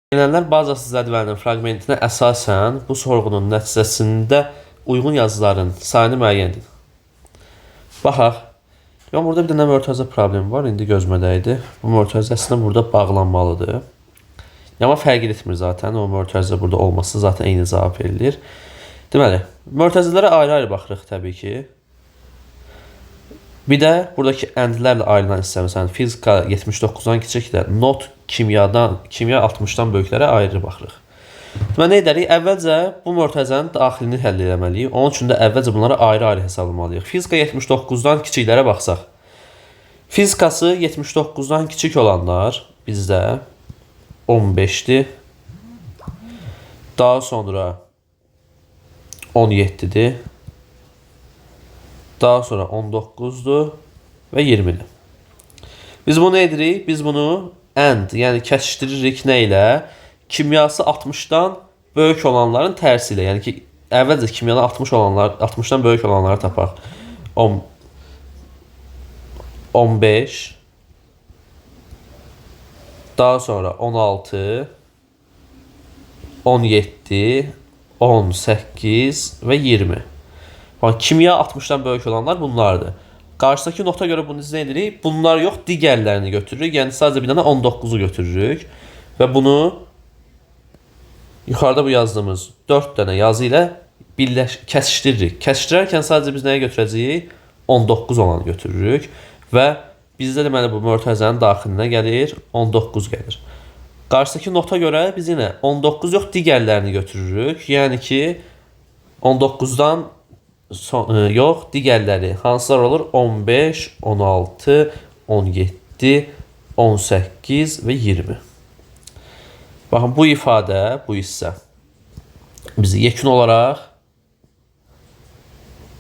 Öyrənənlər bazasız cədvəlinin fraqmentinə əsasən bu sorğunun nəticəsində uyğun yazıların sayını müəyyən edin. Baxaq. Burada bir dənə mörtəzə problemi var. İndi gözümə dəydi. Bu mörtəzə əslində burada bağlanmalıdır. Amma fərq etmir zaten. O mörtəzə burada olması zaten eyni cavab verilir. Deməli, mörtəzələrə ayrı-ayrı baxırıq təbii ki. Bir də buradakı əndlərlə ayrılan hissə, məsələn, fizika 79-dan kiçikdir, not kimya 60-dan böyüklərə ayrı baxırıq. Deməli, nə edərik? Əvvəlcə bu mörtəzənin daxilini həll etməliyik. Onun üçün də əvvəlcə bunları ayrı-ayrı hesablamalıyıq. Fizika 79-dan kiçiklərə baxsaq. Fizikası 79-dan kiçik olanlar bizdə 15-dir. Daha sonra 17-dir. Daha sonra 19'dur və 20'dir. Biz bunu edirik? Biz bunu and, yəni kəsişdiririk nə ilə? Kimyası 60'dan böyük olanların tərsi ilə. Yəni ki, əvvəlcə kimyada 60'dan böyük olanları tapaq. 15, daha sonra 16, 17, 18 və 20. Kimya 60'dan böyük olanlar bunlardır. Qarşıdakı nota görə bunu nə edirik? Bunlar yox, digərlərini götürürük. Yəni sadəcə bir dənə 19'u götürürük və bunu yuxarıda bu yazdığımız 4 dənə yazı ilə kəsişdiririk. Kəsişdirərkən sadəcə biz nəyə götürəcəyik? 19 olanı götürürük və bizdə deməli bu mörtəzənin daxilinə gəlir, 19 gəlir. Qarşıdakı nota görə biz yenə 19 yox, digərlərini götürürük. Yəni ki 19'dan yox, digərləri hansılar olur? 15, 16, 17, 18 və 20. Baxın, bu ifadə, bu hissə bizi yekun olaraq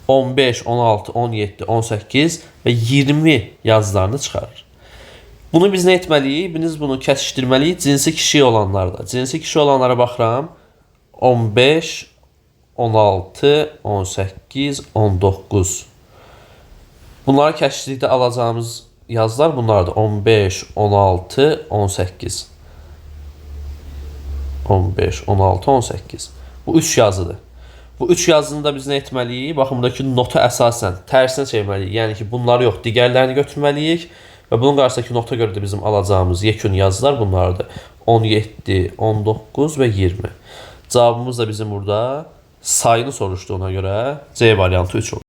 15, 16, 17, 18 və 20 yazılarını çıxarır. Bunu biz nə etməliyik? Biz bunu kəsişdirməliyik cinsi kişi olanlarda. Cinsi kişi olanlara baxıram. 15, 16, 18, 19. Bunları kəsişdirikdə alacağımız yazılar bunlardır. 15, 16, 18. 15, 16, 18. Bu 3 yazıdır. Bu 3 yazını da biz nə etməliyik? Baxın, buradakı nota əsasən tərsinə çevirməliyik. Yəni ki, bunları yox, digərlərini götürməliyik. Və bunun qarşısındakı nota görə də bizim alacağımız yekun yazılar bunlardır. 17, 19 və 20. Cavabımız da bizim burada sayını soruşduğuna görə C variantı 3 olur.